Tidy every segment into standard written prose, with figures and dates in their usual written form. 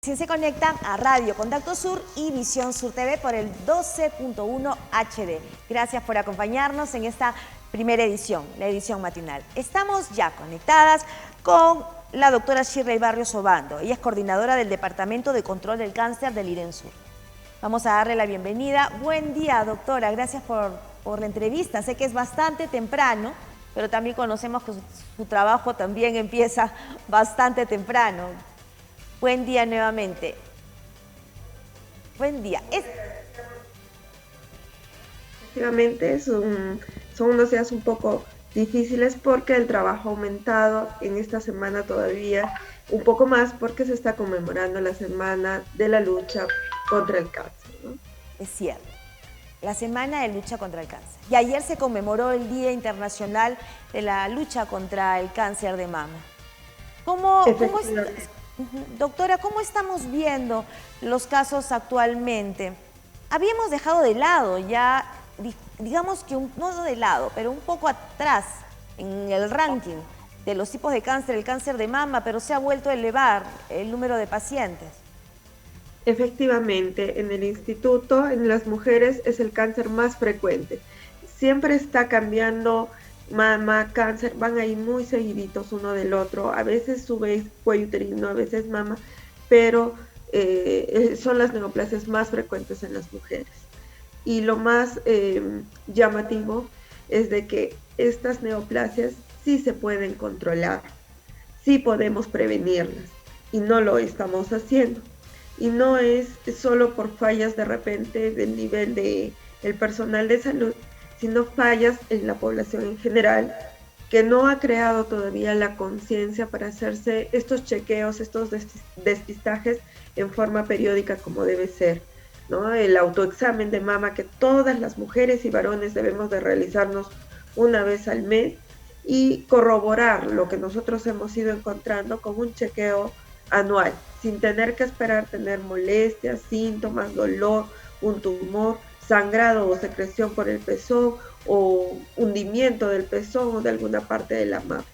Si se conectan a Radio Contacto Sur y Visión Sur TV por el 12.1 HD. Gracias por acompañarnos en esta primera edición, la edición matinal. Estamos ya conectadas con la doctora Shirley Barrios Obando. Ella es coordinadora del Departamento de Control del Cáncer del IRENSUR. Vamos a darle la bienvenida. Buen día, doctora. Gracias por la entrevista. Sé que es bastante temprano, pero también conocemos que su trabajo también empieza bastante temprano. Buen día nuevamente. Buen día. Efectivamente, son unos días un poco difíciles porque el trabajo ha aumentado en esta semana todavía un poco más porque se está conmemorando la semana de la lucha contra el cáncer, ¿no? Es cierto, la semana de lucha contra el cáncer. Y ayer se conmemoró el Día Internacional de la Lucha contra el Cáncer de Mama. Doctora, ¿cómo estamos viendo los casos actualmente? Habíamos dejado de lado ya, digamos que no de lado, pero un poco atrás en el ranking de los tipos de cáncer, el cáncer de mama, pero se ha vuelto a elevar el número de pacientes. Efectivamente, en el instituto, en las mujeres, es el cáncer más frecuente. Siempre está cambiando. Mama, cáncer, van ahí muy seguiditos uno del otro, a veces sube cuello uterino, a veces mama, pero son las neoplasias más frecuentes en las mujeres. Y lo más llamativo es de que estas neoplasias sí se pueden controlar, sí podemos prevenirlas, y no lo estamos haciendo. Y no es solo por fallas de repente del nivel del personal de salud, sino fallas en la población en general, que no ha creado todavía la conciencia para hacerse estos chequeos, estos despistajes en forma periódica como debe ser, ¿no? El autoexamen de mama que todas las mujeres y varones debemos de realizarnos una vez al mes y corroborar lo que nosotros hemos ido encontrando con un chequeo anual, sin tener que esperar tener molestias, síntomas, dolor, un tumor, sangrado o secreción por el pezón o hundimiento del pezón o de alguna parte de la mama.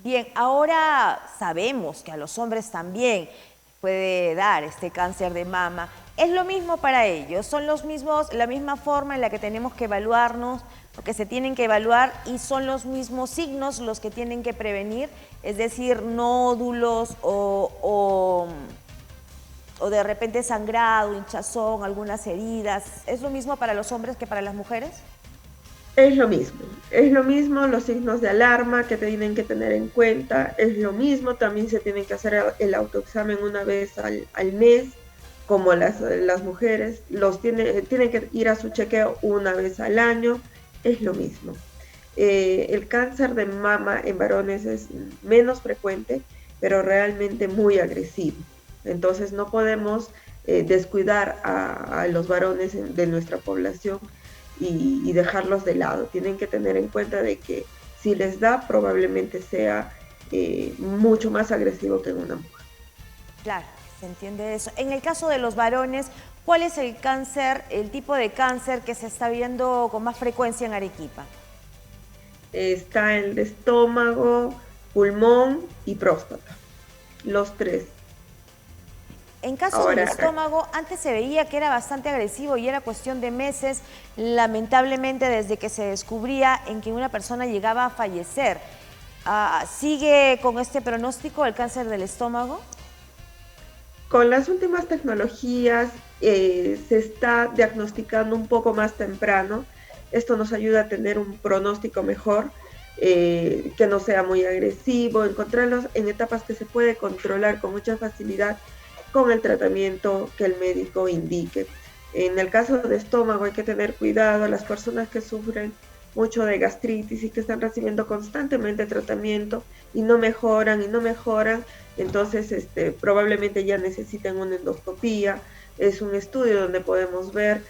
Bien, ahora sabemos que a los hombres también puede dar este cáncer de mama. ¿Es lo mismo para ellos? ¿Son los mismos, la misma forma en la que tenemos que evaluarnos, o que se tienen que evaluar, y son los mismos signos los que tienen que prevenir? Es decir, nódulos o de repente sangrado, hinchazón, algunas heridas. ¿Es lo mismo para los hombres que para las mujeres? Es lo mismo los signos de alarma que tienen que tener en cuenta, es lo mismo, también se tienen que hacer el autoexamen una vez al mes, como las mujeres, tienen que ir a su chequeo una vez al año, es lo mismo. El cáncer de mama en varones es menos frecuente, pero realmente muy agresivo. Entonces no podemos descuidar a los varones de nuestra población y dejarlos de lado. Tienen que tener en cuenta de que si les da, probablemente sea mucho más agresivo que en una mujer. Claro, se entiende eso. En el caso de los varones, ¿cuál es el cáncer, el tipo de cáncer que se está viendo con más frecuencia en Arequipa? Está el de estómago, pulmón y próstata, los tres. En caso del estómago, antes se veía que era bastante agresivo y era cuestión de meses, lamentablemente, desde que se descubría en que una persona llegaba a fallecer. ¿Sigue con este pronóstico el cáncer del estómago? Con las últimas tecnologías se está diagnosticando un poco más temprano. Esto nos ayuda a tener un pronóstico mejor, que no sea muy agresivo, encontrarlos en etapas que se puede controlar con mucha facilidad con el tratamiento que el médico indique. En el caso de estómago hay que tener cuidado, las personas que sufren mucho de gastritis y que están recibiendo constantemente tratamiento y no mejoran, entonces probablemente ya necesiten una endoscopía. Es un estudio donde podemos ver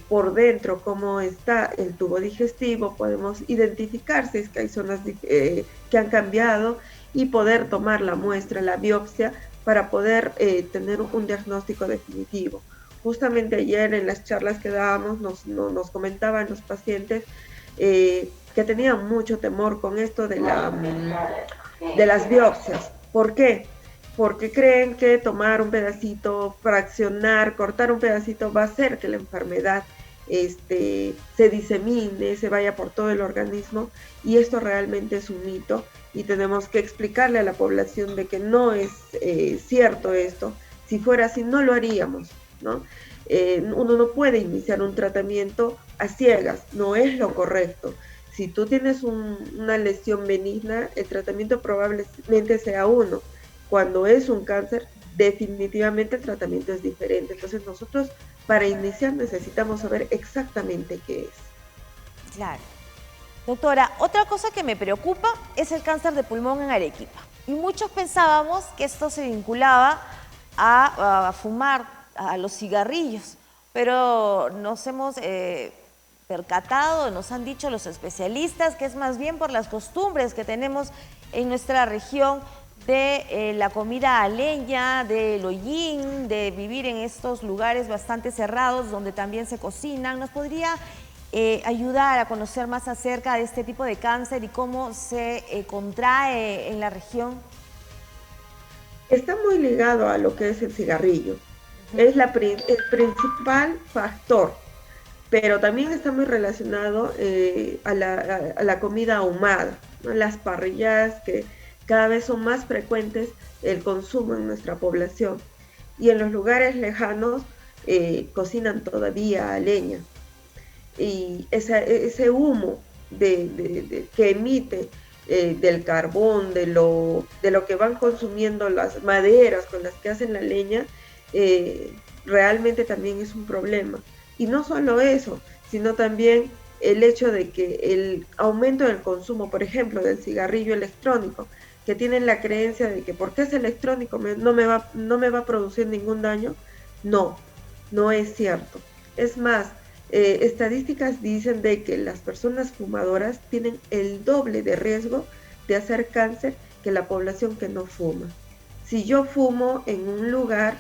por dentro cómo está el tubo digestivo, podemos identificar si es que hay zonas que han cambiado y poder tomar la muestra, la biopsia, para poder tener un diagnóstico definitivo. Justamente ayer en las charlas que dábamos nos comentaban los pacientes que tenían mucho temor con esto de las biopsias. ¿Por qué? porque creen que tomar un pedacito, fraccionar, cortar un pedacito va a hacer que la enfermedad se disemine, se vaya por todo el organismo, y esto realmente es un mito y tenemos que explicarle a la población de que no es cierto esto. Si fuera así no lo haríamos, ¿no? Uno no puede iniciar un tratamiento a ciegas, no es lo correcto. Si tú tienes una lesión benigna, el tratamiento probablemente sea uno. Cuando es un cáncer, definitivamente el tratamiento es diferente. Entonces nosotros para iniciar necesitamos saber exactamente qué es. Claro. Doctora, otra cosa que me preocupa es el cáncer de pulmón en Arequipa. Y muchos pensábamos que esto se vinculaba a fumar, a los cigarrillos, pero nos hemos percatado, nos han dicho los especialistas que es más bien por las costumbres que tenemos en nuestra región de la comida a leña, del hollín, de vivir en estos lugares bastante cerrados donde también se cocinan. ¿Nos podría ayudar a conocer más acerca de este tipo de cáncer y cómo se contrae en la región? Está muy ligado a lo que es el cigarrillo. Es el principal factor, pero también está muy relacionado a la comida ahumada, ¿no? Las parrilladas que cada vez son más frecuentes el consumo en nuestra población. Y en los lugares lejanos cocinan todavía a leña. Y ese humo que emite del carbón, de lo que van consumiendo las maderas con las que hacen la leña, realmente también es un problema. Y no solo eso, sino también el hecho de que el aumento del consumo, por ejemplo, del cigarrillo electrónico, que tienen la creencia de que porque es electrónico no me va a producir ningún daño. No es cierto. Es más, estadísticas dicen de que las personas fumadoras tienen el doble de riesgo de hacer cáncer que la población que no fuma. Si yo fumo en un lugar,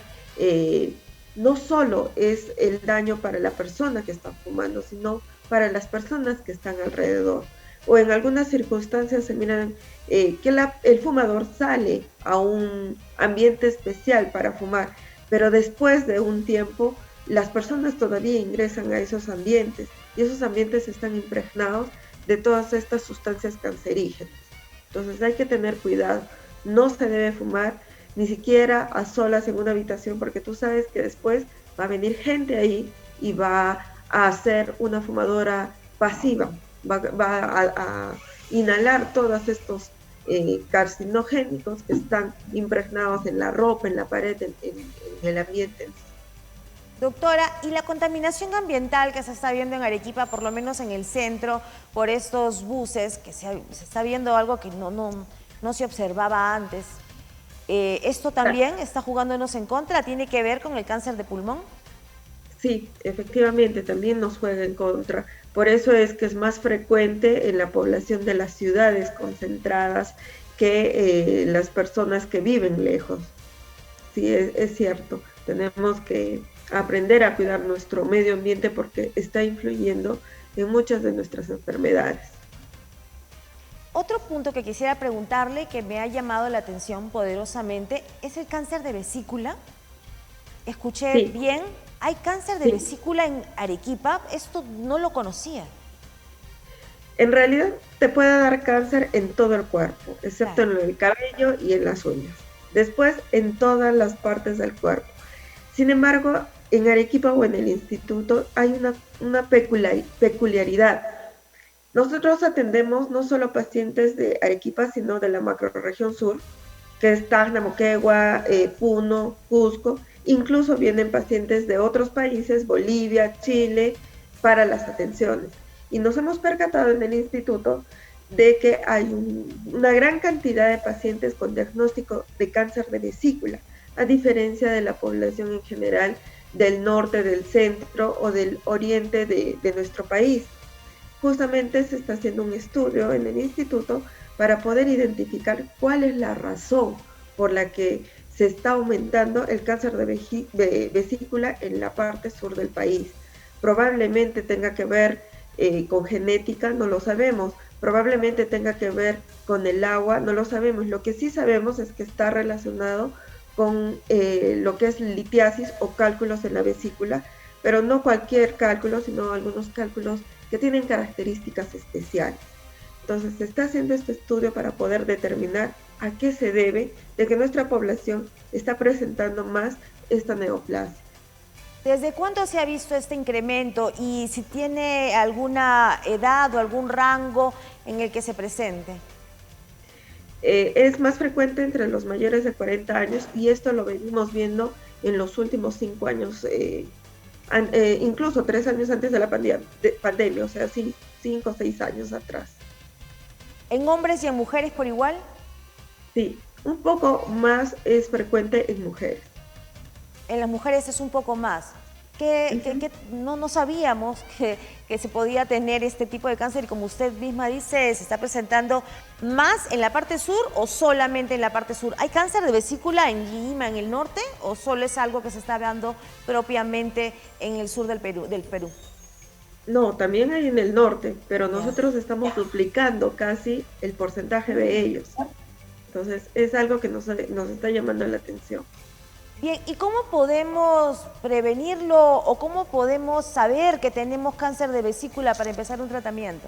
no solo es el daño para la persona que está fumando, sino para las personas que están alrededor. O en algunas circunstancias se miran que el fumador sale a un ambiente especial para fumar, pero después de un tiempo las personas todavía ingresan a esos ambientes y esos ambientes están impregnados de todas estas sustancias cancerígenas. Entonces hay que tener cuidado, no se debe fumar ni siquiera a solas en una habitación, porque tú sabes que después va a venir gente ahí y va a hacer una fumadora pasiva, va a inhalar todos estos carcinogénicos que están impregnados en la ropa, en la pared, en el ambiente. Doctora, ¿y la contaminación ambiental que se está viendo en Arequipa, por lo menos en el centro, por estos buses, que se está viendo algo que no se observaba antes? ¿Esto también está jugándonos en contra? ¿Tiene que ver con el cáncer de pulmón? Sí, efectivamente, también nos juega en contra. Por eso es que es más frecuente en la población de las ciudades concentradas que las personas que viven lejos. Sí, es cierto. Tenemos que aprender a cuidar nuestro medio ambiente porque está influyendo en muchas de nuestras enfermedades. Otro punto que quisiera preguntarle, que me ha llamado la atención poderosamente, es el cáncer de vesícula. Escuché bien, ¿hay cáncer de vesícula en Arequipa? Esto no lo conocía. En realidad te puede dar cáncer en todo el cuerpo, excepto en el cabello y en las uñas. Después en todas las partes del cuerpo. Sin embargo, en Arequipa o en el instituto hay una peculiaridad. Nosotros atendemos no solo pacientes de Arequipa, sino de la macrorregión sur, que es Tacna, Moquegua, Puno, Cusco. Incluso vienen pacientes de otros países, Bolivia, Chile, para las atenciones. Y nos hemos percatado en el instituto de que hay una gran cantidad de pacientes con diagnóstico de cáncer de vesícula, a diferencia de la población en general del norte, del centro o del oriente de nuestro país. Justamente se está haciendo un estudio en el instituto para poder identificar cuál es la razón por la que se está aumentando el cáncer de vesícula en la parte sur del país. Probablemente tenga que ver con genética, no lo sabemos. Probablemente tenga que ver con el agua, no lo sabemos. Lo que sí sabemos es que está relacionado con lo que es litiasis o cálculos en la vesícula, pero no cualquier cálculo, sino algunos cálculos que tienen características especiales. Entonces se está haciendo este estudio para poder determinar a qué se debe de que nuestra población está presentando más esta neoplasia. ¿Desde cuándo se ha visto este incremento y si tiene alguna edad o algún rango en el que se presente? Es más frecuente entre los mayores de 40 años y esto lo venimos viendo en los últimos 5 años, incluso 3 años antes de la pandemia, o sea, 5 o 6 años atrás. ¿En hombres y en mujeres por igual? Sí, un poco más es frecuente en mujeres. En las mujeres es un poco más. No sabíamos que se podía tener este tipo de cáncer y como usted misma dice, se está presentando más en la parte sur o solamente en la parte sur. ¿Hay cáncer de vesícula en Lima, en el norte, o solo es algo que se está dando propiamente en el sur del Perú? No, también hay en el norte, pero Ya. nosotros estamos duplicando casi el porcentaje de ellos. Entonces es algo que nos está llamando la atención. Bien, ¿y cómo podemos prevenirlo o cómo podemos saber que tenemos cáncer de vesícula para empezar un tratamiento?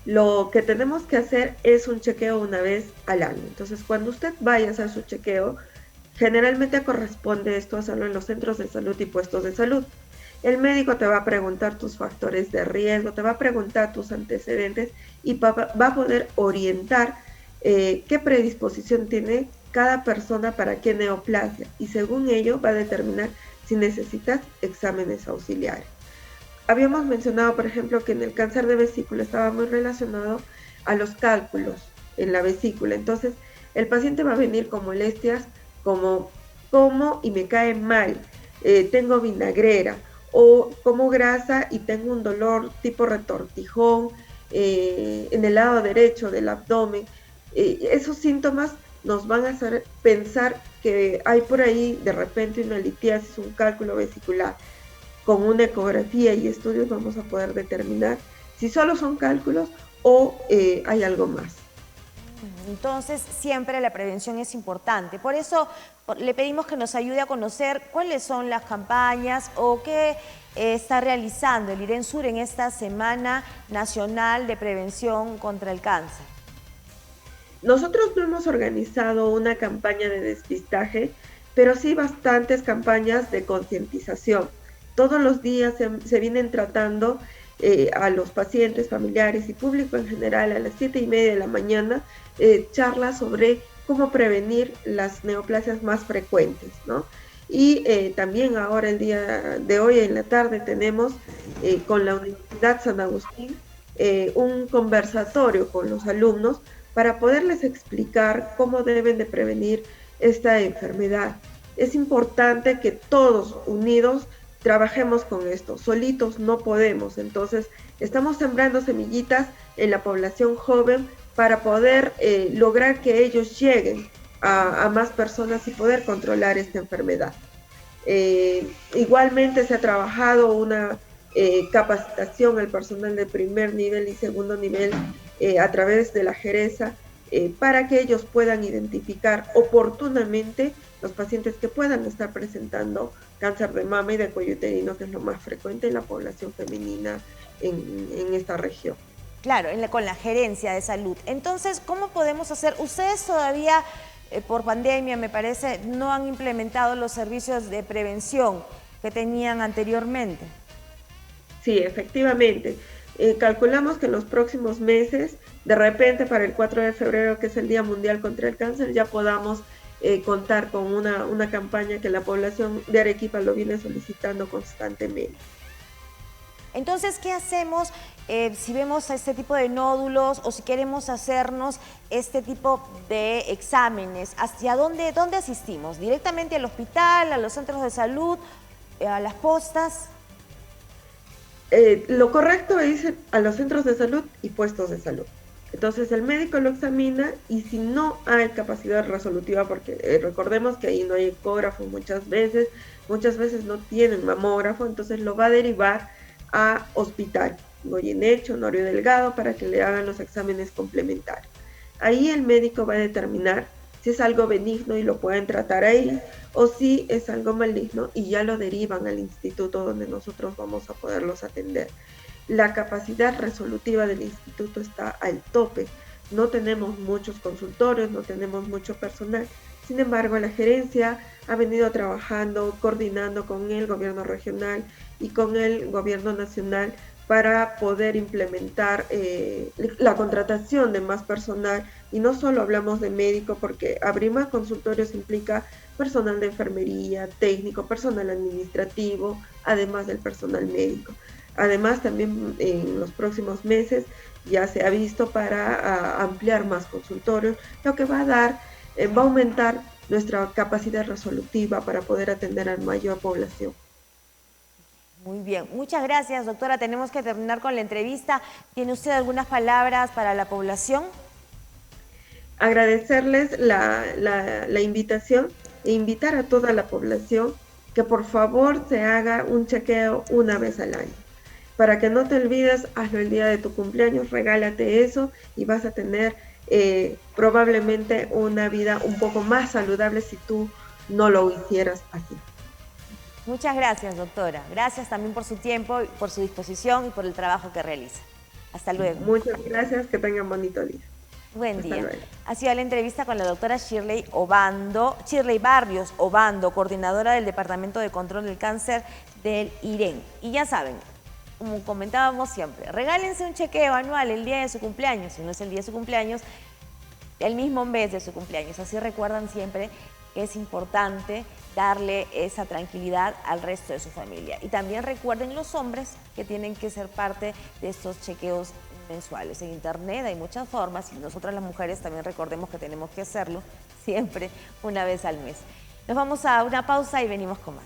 Lo que tenemos que hacer es un chequeo una vez al año. Entonces, cuando usted vaya a hacer su chequeo, generalmente corresponde esto hacerlo en los centros de salud y puestos de salud. El médico te va a preguntar tus factores de riesgo, te va a preguntar tus antecedentes y va a poder orientar qué predisposición tiene cada persona para qué neoplasia y según ello va a determinar si necesitas exámenes auxiliares. Habíamos mencionado, por ejemplo, que en el cáncer de vesícula estaba muy relacionado a los cálculos en la vesícula. Entonces, el paciente va a venir con molestias como y me cae mal, tengo vinagrera, o como grasa y tengo un dolor tipo retortijón en el lado derecho del abdomen. Esos síntomas nos van a hacer pensar que hay por ahí de repente una litiasis, un cálculo vesicular. Con una ecografía y estudios vamos a poder determinar si solo son cálculos o hay algo más. Entonces, siempre la prevención es importante. Por eso le pedimos que nos ayude a conocer cuáles son las campañas o qué está realizando el IRENSUR en esta Semana Nacional de Prevención contra el Cáncer. Nosotros no hemos organizado una campaña de despistaje, pero sí bastantes campañas de concientización. Todos los días se vienen tratando a los pacientes, familiares y público en general a las 7:30 de la mañana charlas sobre cómo prevenir las neoplasias más frecuentes, ¿no? Y también ahora el día de hoy en la tarde tenemos con la Universidad San Agustín un conversatorio con los alumnos para poderles explicar cómo deben de prevenir esta enfermedad. Es importante que todos unidos trabajemos con esto, solitos no podemos, entonces estamos sembrando semillitas en la población joven para poder lograr que ellos lleguen a más personas y poder controlar esta enfermedad. Igualmente se ha trabajado una capacitación al personal de primer nivel y segundo nivel a través de la Jereza para que ellos puedan identificar oportunamente los pacientes que puedan estar presentando cáncer de mama y de cuello uterino, que es lo más frecuente en la población femenina en esta región. Claro, con la gerencia de salud. Entonces, ¿cómo podemos hacer? Ustedes todavía, por pandemia, me parece, no han implementado los servicios de prevención que tenían anteriormente. Sí, efectivamente. Calculamos que en los próximos meses, de repente para el 4 de febrero, que es el Día Mundial contra el Cáncer, ya podamos contar con una campaña que la población de Arequipa lo viene solicitando constantemente. Entonces, ¿qué hacemos si vemos este tipo de nódulos o si queremos hacernos este tipo de exámenes? ¿Hacia dónde asistimos? ¿Directamente al hospital, a los centros de salud, a las postas? Lo correcto es ir a los centros de salud y puestos de salud. Entonces el médico lo examina y si no hay capacidad resolutiva, porque recordemos que ahí no hay ecógrafo muchas veces no tienen mamógrafo, entonces lo va a derivar a hospital, Goyeneche, Honorio Delgado, para que le hagan los exámenes complementarios. Ahí el médico va a determinar si es algo benigno y lo pueden tratar ahí, o si es algo maligno y ya lo derivan al instituto donde nosotros vamos a poderlos atender. La capacidad resolutiva del instituto está al tope. No tenemos muchos consultorios, no tenemos mucho personal. Sin embargo, la gerencia ha venido trabajando, coordinando con el gobierno regional y con el gobierno nacional para poder implementar la contratación de más personal. Y no solo hablamos de médico, porque abrir más consultorios implica personal de enfermería, técnico, personal administrativo, además del personal médico. Además, también en los próximos meses ya se ha visto para ampliar más consultorios, lo que va a dar, va a aumentar nuestra capacidad resolutiva para poder atender a mayor población. Muy bien, muchas gracias, doctora. Tenemos que terminar con la entrevista. ¿Tiene usted algunas palabras para la población? Agradecerles la invitación e invitar a toda la población que por favor se haga un chequeo una vez al año. Para que no te olvides, hazlo el día de tu cumpleaños, regálate eso y vas a tener probablemente una vida un poco más saludable si tú no lo hicieras así. Muchas gracias, doctora. Gracias también por su tiempo, por su disposición y por el trabajo que realiza. Hasta luego. Muchas gracias, que tengan bonito día. Buen día. Ha sido la entrevista con la doctora Shirley Barrios Obando, coordinadora del Departamento de Control del Cáncer del IREN. Y ya saben, como comentábamos siempre, regálense un chequeo anual el día de su cumpleaños, si no es el día de su cumpleaños, el mismo mes de su cumpleaños. Así recuerdan siempre que es importante darle esa tranquilidad al resto de su familia. Y también recuerden los hombres que tienen que ser parte de estos chequeos mensuales. En internet hay muchas formas y nosotras las mujeres también recordemos que tenemos que hacerlo siempre una vez al mes. Nos vamos a una pausa y venimos con más.